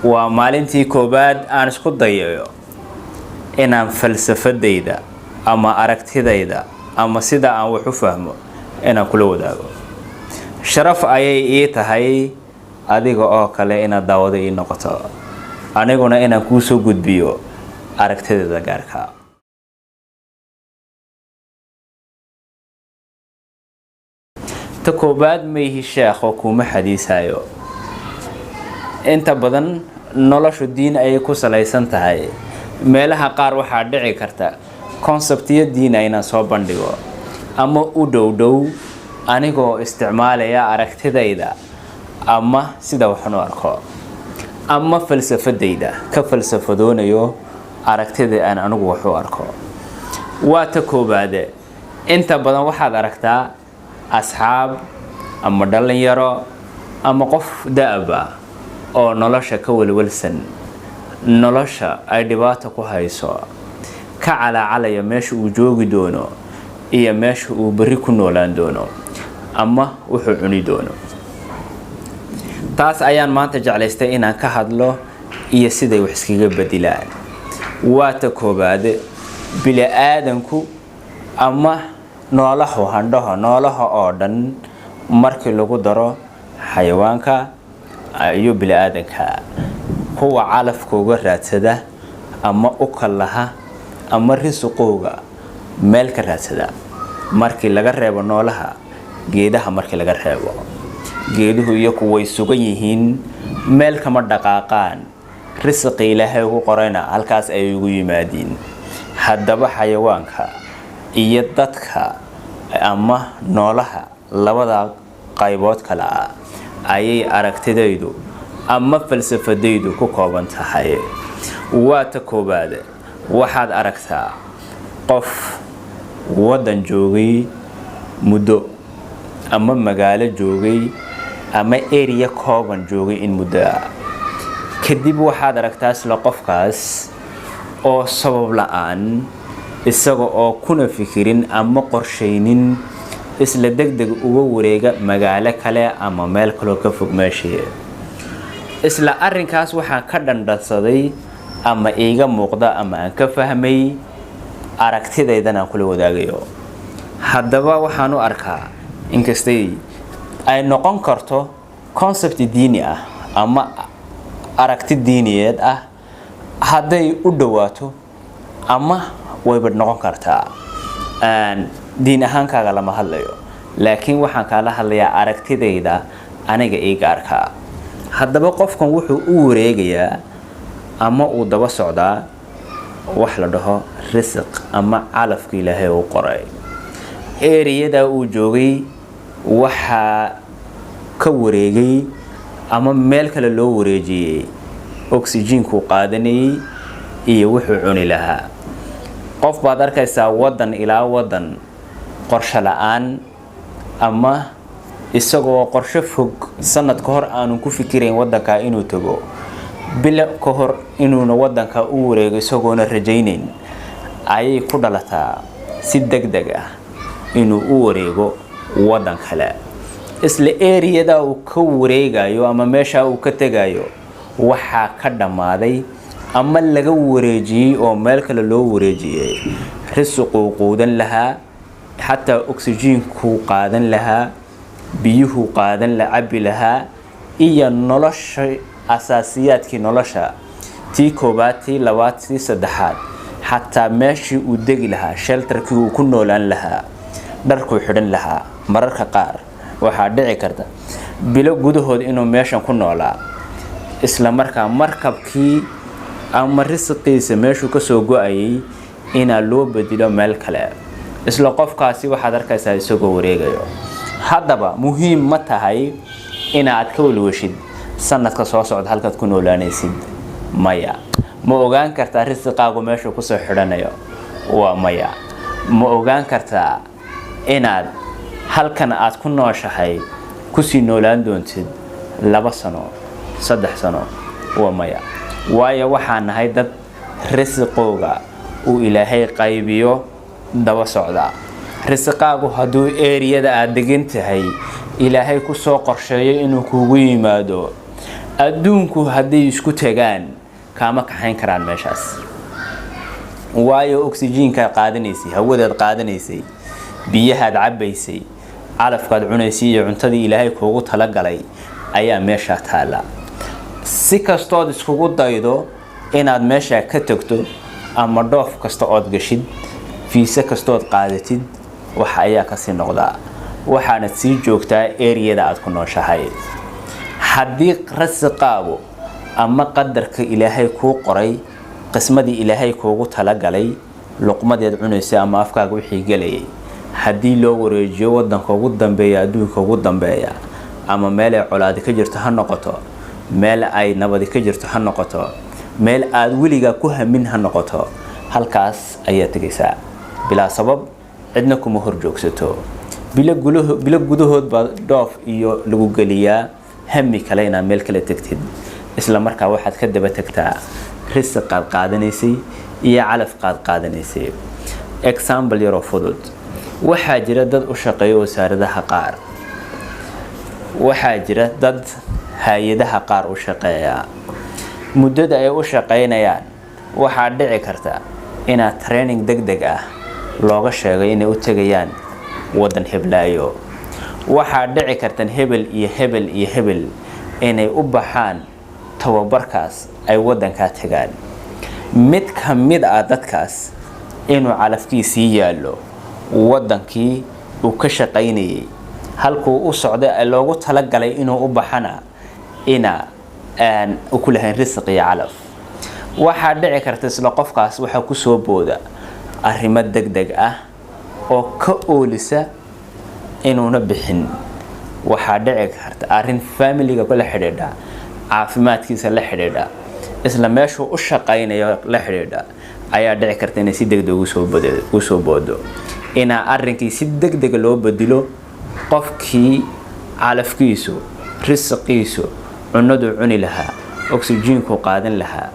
waa maalintii koobaad aan isku dayayo inaan falsafadayda ama aragtidayda ama sida aan wax u fahmo inaan kula wadaago. sharaf ayay ii tahay adiga oo kale inaad daawado ii noqoto, aniguna inaan kuu soo gudbiyo aragtidayda gaarka. ta koobaad mayhi sheekh oo kuma xadiisayo. inta badan noloshu diin ayay ku salaysan tahay. meelaha qaar waxaa dhici karta conceptiyo diin inaan soo bandhigo ama u dhow anigoo isticmaalaya aragtidayda ama sida waxaan u arko ama falsafadayda ka falsafadoonayo aragtida aan anigu wax u arko. waa ta koobaad. inta badan waxaad aragtaa asxaab ama dhalinyaro ama qof da'aba oo nolosha ka walwalsan, nolosha ay dhibaato ku hayso, ka calacalaya meesha uu joogi doono iyo meesha uu bari ku noolaan doono ama wuxuu cuni doono. taas ayaan maanta jeclaystay inaan ka hadlo iyo siday wax iskaga bedilaan. waa ta koobaad. bili-aadanku ama noolaha oo dhan markii lagu daro xayawaanka iyo bili-aadanka, kuwa calafkooga raadsada ama u kalaha ama risqooga meel ka raadsada. markii laga reebo noolaha, geedaha markii laga reebo, geeduhu iyagu way sugan yihiin, meel kama dhaqaaqaan, risqi ilaahay ugu qorayna halkaas ay ugu yimaadiin. haddaba xayawaanka iyo dadka ama noolaha labada qaybood kala ah ayay aragtidaydu ama falsafadaydu ku kooban tahay. waa ta koobaad. waxaad aragtaa qof waddan joogay muddo ama magaalo joogay ama area kooban joogay in muddo ah. kadib waxaad aragtaa isla qofkaas oo sabab la'aan isaga oo kuna fikirin ama qorshaynin isla degdeg uga wareega magaalo kale ama meel kale ka fog meeshii. isla arrinkaas waxaan ka dhandhansaday ama iiga muuqda ama aan ka fahmay aragtidaydan aan kula wadaagayo. haddaba waxaan u arkaa inkastay ay noqon karto concept diini ah ama aragti diiniyeed ah, hadday u dhawaato ama wayba noqon kartaa diin ahaankaaga lama hadlayo, laakiin waxaan kaala hadlayaa aragtidayda aniga ii gaarka. haddaba qofkan wuxuu u wareegayaa ama uu daba socdaa wax la dhaho risq ama calafka ilaahay uu qoray. eriyada uu joogay waxaa ka wareegay ama meel kale loo wareejiyey oxygen-ku qaadanayay iyo wuxuu cuni lahaa. qof baad arkaysaa waddan ilaa waddan qorshe la'aan ama isagoo qorshe fog sanad ka hor aanu ku fikirayn waddanka inuu tago, bilo ka hor inuuna waddanka u wareego isagoona rajaynayn, ayay ku dhalataa si degdeg ah inuu u wareego waddan kale. isla eriyada uu ka wareegayo ama meesha uu ka tegayo waxaa ka dhammaaday ama laga wareejiyey oo meel kale loo wareejiyey risquu quudan lahaa, xataa oxygen-ku qaadan lahaa, biyuhu qaadan la cabbi lahaa, iyo nolosha asaasiyaadkii nolosha tii koobaad, tii labaad, tii saddexaad, xataa meeshii uu degi lahaa, shelterkii uu ku noolaan lahaa, dharkuu xidhan lahaa. mararka qaar waxaa dhici karta bilo gudahood inuu meeshan ku noolaa, isla markaa markabkii ama risqiisa meeshuu ka soo go'ayay inaa loo bedelo meel kale. isla qofkaasi waxaad arkaysaa isagoo wareegayo. haddaba muhiim ma tahay inaad ka walwashid sanadka soo socda halkaad ku noolaanaysid? maya. ma ogaan kartaa risqaagu meeshuu ku soo xidhanayo? waa maya. ma ogaan kartaa inaad halkan aad ku nooshahay kusii noolaan doontid 2 sano 3 sano? waa maya. waayo waxaan nahay dad risqooga uu ilaahay qaybiyo daba socda. risqaagu hadduu eriyada aad degan tahay ilaahay ku soo qorsheeyo inuu kuugu yimaado, adduunku hadday isku tagaan kaama kaxayn karaan meeshaas waayo oxygen-ka qaadanaysay hawadaad qaadanaysay biyahaad cabaysay calafkaad cunaysay iyo cuntadii ilaahay kuugu talagalay ayaa meesha taala si kastood iskugu daydo inaad meesha ka tagto ama dhoof kasta ood gashid fiisa kastood qaadatid waxa ayaa ka sii noqdaa waxaana sii joogtaa area-da aad ku nooshahay haddii rasiqaagu ama qadarka ilaahay kuu qoray qismadii ilaahay kuugu talagalay luqmadeed cunaysay ama afkaaga wixii galayay haddii loo wareejiyo wadanka ugu dambeeya adduunka ugu dambeeya ama meel ay colaadi ka jirto ha noqoto meel ay nabadi ka jirto ha noqoto meel aad weliga ku hamin ha noqoto halkaas ayaa tagaysaa bilaa sabab cidna kuma hor joogsato bilo gudahood baa dhoof iyo lagu geliyaa hami kale inaad meel kale tagtid isla markaa waxaad ka daba tagtaa risqaad qaadanaysay iyo calafqaad qaadanaysay example yaroo fudud waxaa jira dad u shaqeeya wasaaradaha qaar waxaa jira dad hay-adaha qaar u shaqeeya muddada ay u shaqeynayaan waxaa dhici karta inaad training degdeg ah looga sheegay inay u tagayaan wadan heblaayo waxaa dhici kartan hebel iyo hebel iyo hebel inay u baxaan tababarkaas ay wadankaa tagaan mid ka mid ah dadkaas inuu calafkiisii yaallo wadankii uu ka shaqaynayay halkuu u socday loogu talagalay inuu u baxana ina u ku lahayn risq iyo calaf waxaa dhici karta isla qofkaas waxaa ku soo booda arrimo degdeg ah oo ka oolisa inuuna bixin waxaa dhici karta arrin familiga la xidhiidha caafimaadkiisa la xidhiidha isla meeshuu u shaqaynayo la xidhiidha ayaa dhici karta inay si degdeg ugu soo boodo inaa arrinkii si degdeg loo bedelo qofkii calafkiisu risqiisu cunadu cuni lahaa oxygen-ku qaadan lahaa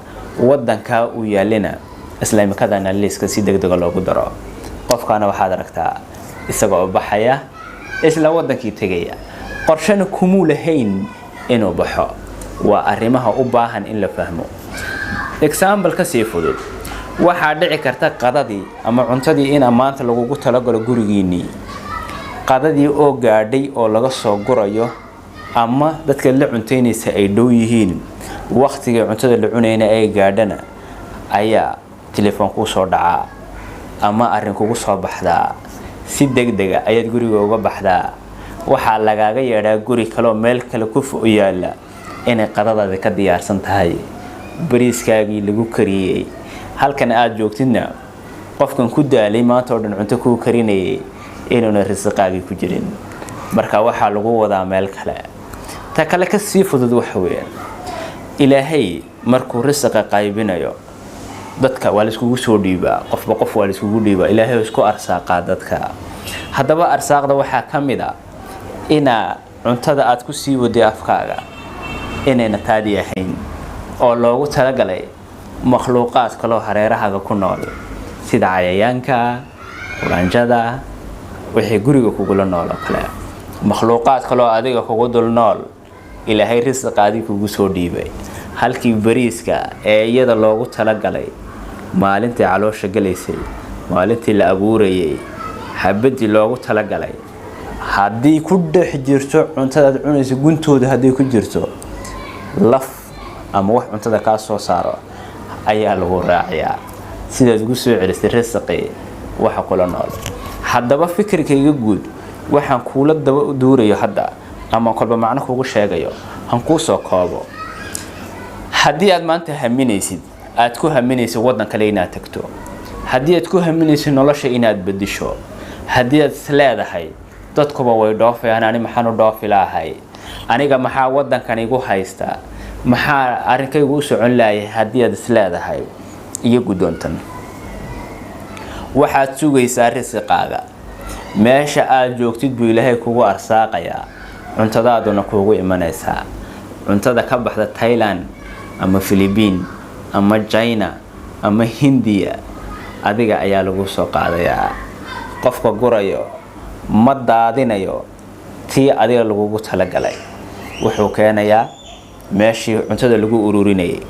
wadanka uu yaalina islaamikada liiska si degdeg loogu daro qofkana waxaad aragtaa isagoo baxaya isla wadankii tagaya qorshana kumuu lahayn inuu baxo waa arrimaha u baahan in la fahmo example ka sii fudud waxaa dhici karta qadadii ama cuntadii in maanta lagugu talagalo gurigiinii qadadii oo gaadhay oo laga soo gurayo ama dadka la cuntaynaysa ay dhow yihiin waqtiga cuntada la cunayna ay gaadhana ayaa telefoon ku soo dhacaa ama arrin kugu soo baxdaa si degdeg ah ayaad guriga uga baxdaa waxaa lagaaga yeedhaa guri kale oo meel kale ku yaala inay qadadaada ka diyaarsan tahay bariiskaagii lagu kariyay halkan aad joogtidna qofkan ku daalay maanta oo dhan cunto ku karinayay inuuna risqaagii ku jirin marka waxaa lagu wadaa meel kale ta kale ka sii fudud waxa weeyaan ilaahay markuu risqa qaybinayo dadka waa la iskugu soo dhiibaa qofba qof waa la iskugu dhiibaa ilaahay isku arsaaqaa dadka haddaba arsaaqda waxaa ka mid ah ina cuntada aad ku sii waday afkaaga inayna taadi ahayn oo loogu talagalay makhluuqaad kaloo hareerahaaga ku nool sida cayayaanka quraanjada wixii guriga kugula nool oo kale makhluuqaad kaloo adiga kugu dul nool ilaahay risqaadii kugu soo dhiibay halkii bariiska ee iyada loogu talagalay maalintii caloosha galaysay maalintii la abuurayay habadii loogu talagalay haddii ku dhex jirto cuntadaad cunaysa guntooda haddii ku jirto laf ama wax cuntada kaa soo saaro ayaa lagu raaciyaa sidaad ugu soo celisay risqi waxa kula nool haddaba fikirkayga guud waxaan kuula daba duurayo hadda ama kolba macno kugu sheegayo han kuu soo koobo haddii aad maanta haminaysid aad ku haminaysid wadan kale inaad tagto haddii aad ku haminaysid nolosha inaad bedisho haddii aad isleedahay dadkuba way dhoofayaan ani maxaan u dhoofi lahay aniga maxaa wadankan igu haysta maxaa arrinkaygu u socon laayay haddii aad isleedahay iyo guddoontan waxaad sugaysaa risqaaga meesha aad joogtid buu ilaahay kugu arsaaqayaa cuntadaaduna kuugu imanaysaa cuntada ka baxda Thailand ama Philippines ama China ama Hindiya adiga ayaa lagu soo qaadayaa qofka gurayo ma daadinayo tii adiga lagugu talagalay wuxuu keenayaa meeshii cuntada lagu ururinayay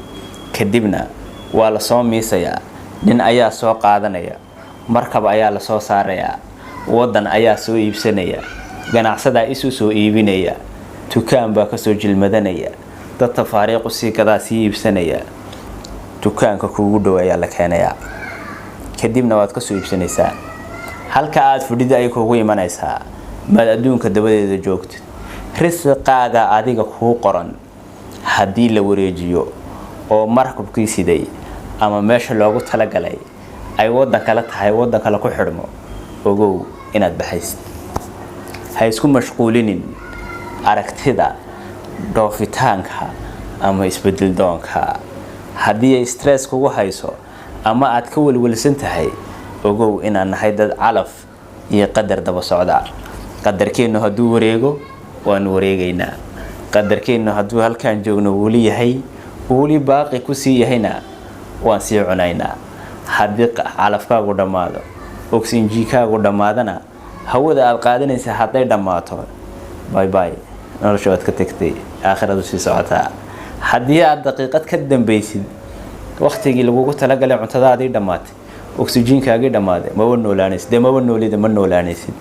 kadibna waa la soo miisayaa nin ayaa soo qaadanaya markab ayaa la soo saaraya wadan ayaa soo iibsanaya ganacsadaa isu soo iibinaya dukaan baa ka soo jilmadanaya dad tafaariiq si gadaa si iibsanaya dukaanka kuugu dhow ayaa la keenaya kadibna waad ka soo iibsanaysaa halka aad fadhida ay kuugu imanaysaa maad adduunka dabadeeda joogtid risqaaga adiga kuu qoran haddii la wareejiyo oo markabkii siday ama meesha loogu talagalay ay wadan kala tahay wadan kala ku xidhmo ogow inaad baxaysid ha isku mashquulinin aragtida dhoofitaanka ama isbedel doonka haddii ay stress kugu hayso ama aad ka walwalsan tahay ogow inaan nahay dad calaf iyo qadar daba socda qadarkeenu hadduu wareego waan wareegaynaa qadarkeenu hadduu halkaan joogno wuli yahay wuli baaqi ku sii yahayna waan sii cunaynaa haddii calafkaagu dhammaado oxygenkaagu dhammaadana hawada aad qaadanaysa hadday dhammaato bye bye nolosha waad ka tagtay aakhiradu sii socotaa haddii aad daqiiqad ka dambaysid waqtigii lagugu talagalay cuntadaadii dhammaatay oxygenkaagii dhammaaday maba noolaanaysid dee maba noolida ma noolaanaysid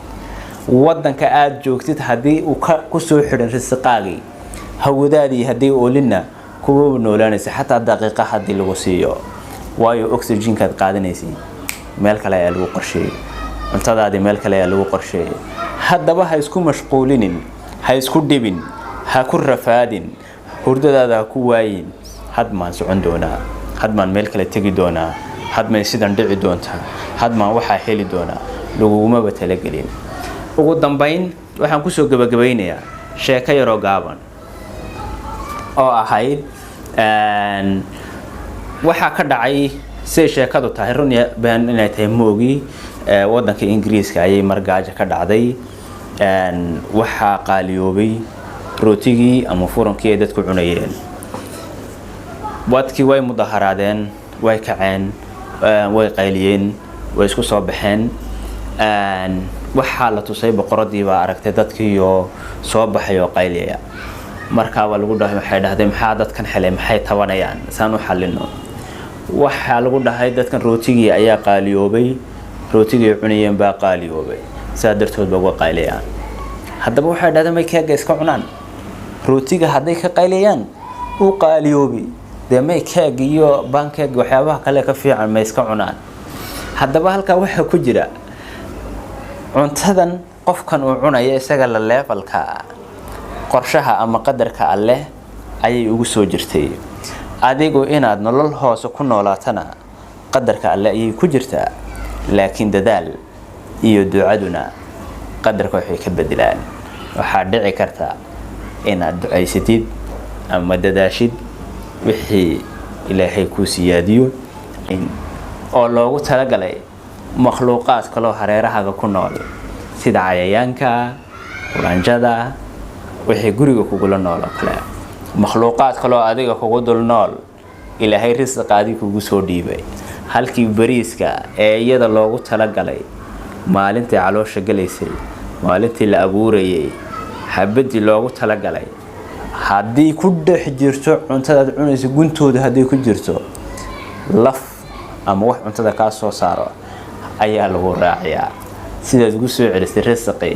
wadanka aad joogtid haddii uu ku soo xidhan risqaagii hawadaadii haddii oolinna kuwa noolaanaysa xataa daqiiqa haddii lagu siiyo waayo oxygenkaad qaadanaysid meel kale ayaa lagu qorsheeyay cuntadaadii meel kale ayaa lagu qorsheeyay haddaba ha isku mashquulinin ha isku dhibin ha ku rafaadin hurdadaada ha ku waayin hadmaan socon doonaa hadmaan meel kale tegi doonaa hadmay sidan dhici doontaa hadmaan waxaa heli doonaa lagugumaba talagelin ugu dambayn waxaan kusoo gabagabaynayaa sheeko yaroo gaaban oo ahayd waxaa ka dhacay say sheekadu tahay run baan inay tahay moogi wadanka Ingiriiska ayay margaajo ka dhacday waxaa qaaliyoobay rootigii ama furankii ay dadku cunayeen wadkii way mudaharaadeen way kaceen way qayliyeen way isku soo baxeen waxaa la tusay boqoradii baa aragtay dadkii oo soo baxay oo qayliyaya markaa waa lagu dhahay waxay dhahdeen maxaa dadkan xilay maxay tabanayaan saan u xalino waxaa lagu dhahay dadkan rootigii ayaa qaaliyoobay rootigii cunayeen baa qaaliyoobay saa dartood baa uga qayliyaan haddaba waxay dhahdeen may keega iska cunaan rootiga hadday ka qayliyaan uu qaaliyoobi dee may keeg iyo bankeeg waxyaabaha kale ka fiican may iska cunaan haddaba halkaa waxaa ku jira cuntadan qofkan uu cunaya isaga la levelka qorshaha ama qadarka alle ayay ugu soo jirtay adigu inaad nolol hoose ku noolaatana qadarka alle ayay ku jirtaa laakiin dadaal iyo ducaduna qadarka waxay ka bedelaan waxaa dhici karta inaad ducaysatid ama dadaashid wixii ilaahay ku siyaadiyo oo loogu talagalay makhluuqaad kale hareerahaga ku nool sida cayayaanka quraanjada wixii guriga kugula nool kale makhluuqaad kale adiga kugu dul nool ilaahay risqaadii kugu soo dhiibay halkii bariiska ee iyada loogu talagalay maalintii caloosha galaysay maalintii la abuurayay habadii loogu talagalay haddii ku dhex jirto cuntada cunaysa guntooda haddii ku jirto laf ama wax cuntada ka soo saaro ayaa lagu raaciyaa sidaad ugu soo celisay risqi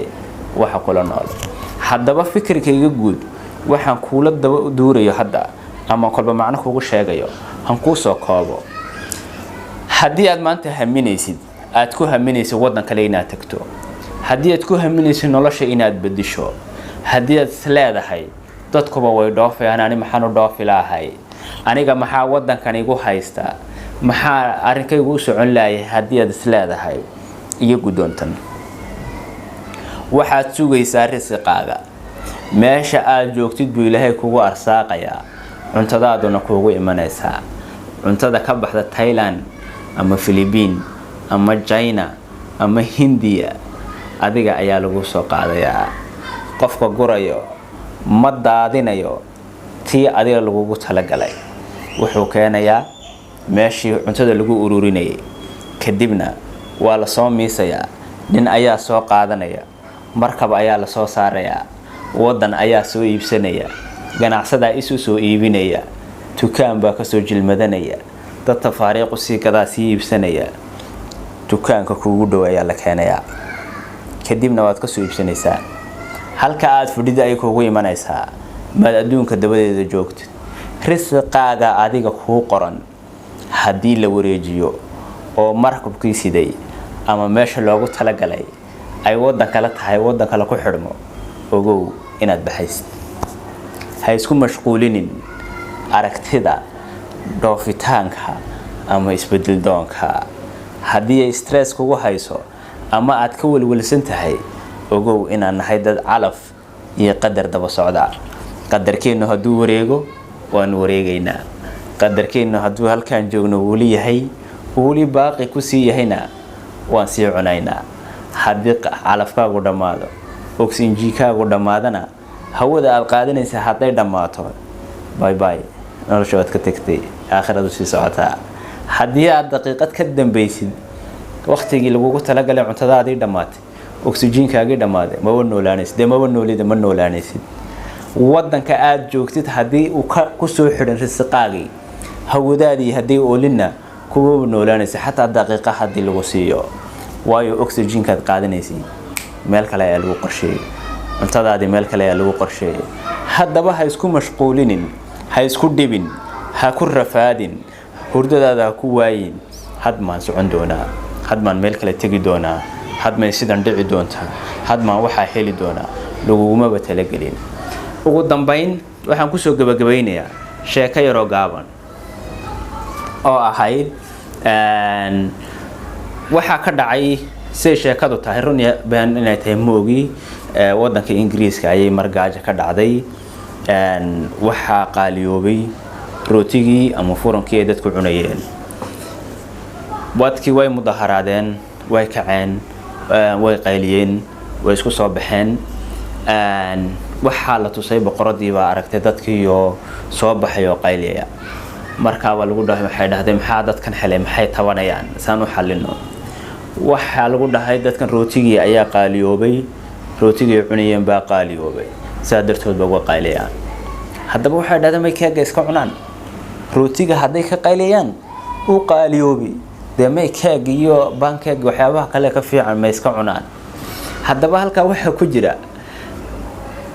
waxa kula nool haddaba fikirkayga guud waxaan kuula daba duurayo hadda ama kolba macno kugu sheegayo han ku soo koobo haddii aad maanta haminaysid aad ku haminaysid wadan kale inaad tagto haddii aad ku haminaysid nolosha inaad bedisho haddii aad leedahay dadkuba way dhoofayaan ani maxaan u dhoofi lahay aniga maxaa wadankan igu haysta maxaa arrinkaygu u socon laayay haddii aad isleedahay iyo gudoontan waxaad sugaysaa risqaaga meesha aad joogtid buu ilaahay kugu arsaaqayaa cuntadaaduna kuugu imanaysaa cuntada ka baxda Thailand ama Philippines ama China ama Hindiya adiga ayaa lagu soo qaadayaa qofka gurayo ma daadinayo tii adiga lagugu talagalay wuxuu keenayaa meeshii cuntada lagu ururinayay kadibna waa la soo miisayaa nin ayaa soo qaadanaya markab ayaa la soo saaraya wadan ayaa soo iibsanaya ganacsadaa isu soo iibinaya dukaan baa kasoo jilmadanaya dad tafaariiqu sii gadaa sii iibsanaya dukaanka kuugu dhow ayaa la keenayaa kadibna waad kasoo iibsanaysaa halka aad fadhida ay kuugu imanaysaa maad adduunka dabadeeda joogtid risqaaga adiga kuu qoran haddii la wareejiyo oo markabkii siday ama meesha loogu talagalay ay wadan kale tahay wadan kale ku xidhmo ogow inaad baxaysid ha isku mashquulinin aragtida dhoofitaanka ama isbedel doonka haddii ay stress kugu hayso ama aad ka walwalsan tahay ogow inaan nahay dad calaf iyo qadar daba socda qadarkeenu hadduu wareego waan wareegaynaa qadarkeenu hadduu halkaan joogno weli yahay weli baaqi ku sii yahayna waan sii cunaynaa haddii calafkaagu dhammaado oxygenkaagu dhammaadana hawada aad qaadanaysa hadday dhammaato bye bye nolosha waad ka tagtay aakhiradu sii socotaa haddii aad daqiiqad ka dambaysid waqtigii lagugu talagalay cuntadaadii dhammaatay oxygenkaagii dhammaaday maba noolaanaysid dee maba noolida ma noolaanaysid wadanka aad joogtid haddii uu ku soo xidhan risqaagii hawadaadii haddii oolinna kuwa noolaanaysa xataa daqiiqa haddii lagu siiyo waayo oxygenkaad qaadanaysid meel kale ayaa lagu qorsheeyay cuntadaadii meel kale ayaa lagu qorsheeyay haddaba ha isku mashquulinin ha isku dhibin ha ku rafaadin hurdadaada ha ku waayin hadmaan socon doonaa hadmaan meel kale tegi doonaa hadmay sidan dhici doontaa hadmaan waxaa heli doonaa lagugumaba talagelin ugu dambayn waxaan kusoo gabagabaynayaa sheeko yaroo gaaban oo ahayd waxaa ka dhacay siday sheekadu tahay run baan inay tahay moogi wadanka ingiriiska ayay margaajo ka dhacday waxaa qaaliyoobay rootigii ama furankii ay dadku cunayeen wadkii way mudaharaadeen way kaceen way qayliyeen way isku soo baxeen waxaa la tusay boqoradii baa aragtay dadkiioo soo baxay oo qayliyaya markaaba lagu dhahay waxay dhahdeen maxaa dadkan helay maxay tabanayaan saan u xallino waxaa lagu dhahay dadkan rootigii ayaa qaaliyoobay rootigii cunayeen baa qaaliyoobay sidaa dartood ba uga qayliyaan haddaba waxay dhahdeen may keega iska cunaan rootiga hadday ka qayliyaan uu qaaliyoobi dee may keeg iyo bankeeg waxyaabaha kale ka fiican may iska cunaan haddaba halkaa waxaa ku jira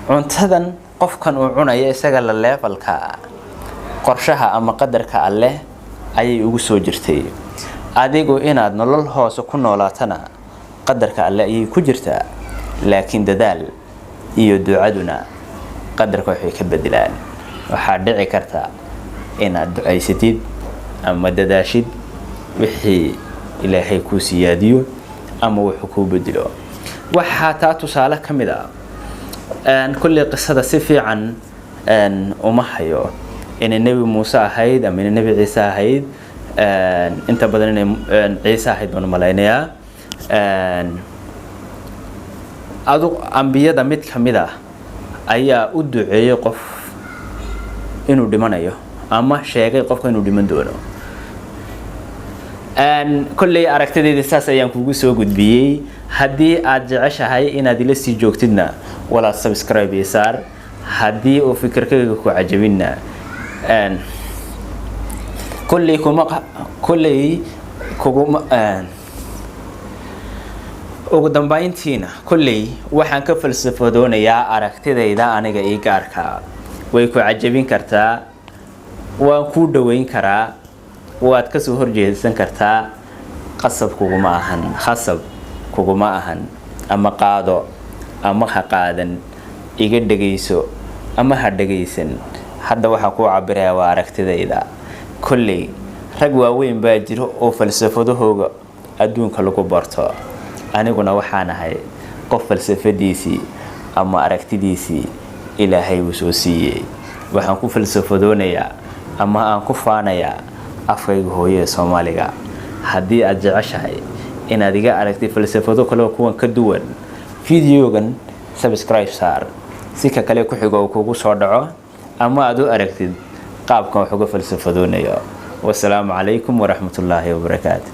cuntadan qofkan uu cunaya isaga la levelka qorshaha ama qadarka alleh ayay ugu soo jirtay adigu inaad nolol hoose ku noolaatana qadarka alleh ayay ku jirtaa laakiin dadaal iyo ducaduna qadarka waxay ka bedelaan waxaa dhici karta inaad ducaysatid ama dadaashid wixii ilaahay kuu siyaadiyo ama wuxuu kuu bedelo waxaa taa tusaale ka mid ah kulli qisada si fiican uma hayo inay nebi muuse ahayd ama inay nebi ciise ahayd inta badan inay ciise ahayd baan malaynayaa adu ambiyada mid ka mid ah ayaa u duceeyay qof inuu dhimanayo ama sheegay qofka inuu dhiman doono kulley aragtideeda saas ayaan kugu soo gudbiyey haddii aad jeceshahay inaad ila sii joogtidna walaad subscribe iyo saar haddii uu fikirkayga ku cajabinna ugu dambayntiina kulley waxaan ka falsafadoonayaa aragtidayda aniga ii gaarka way ku cajabin kartaa waan kuu dhaweyn karaa waad ka soo horjeedsan kartaa qasab kuguma ahan ama qaado ama ha qaadan iga dhagayso ama ha dhagaysan hadda waxaa kuu cabirayaa waa aragtidayda kulley rag waaweyn baa jiro oo falsafadahooga adduunka lagu barto aniguna waxaan ahay qof falsafadiisii ama aragtidiisii ilaahay uu soo siiyey waxaan ku falsafadoonayaa ama aan ku faanayaa afkayga hooyada Soomaaliga haddii aad jeceshahay inaad iga aragtay falsafado kale oo kuwan ka duwan videogan subscribe saar si ka kale ku xigo kugu soo dhaco ama aad u aragtid qaabkan wax uga falsafadoonayo wassalaamu calaykum waraxmatullaahi wabarakaatuh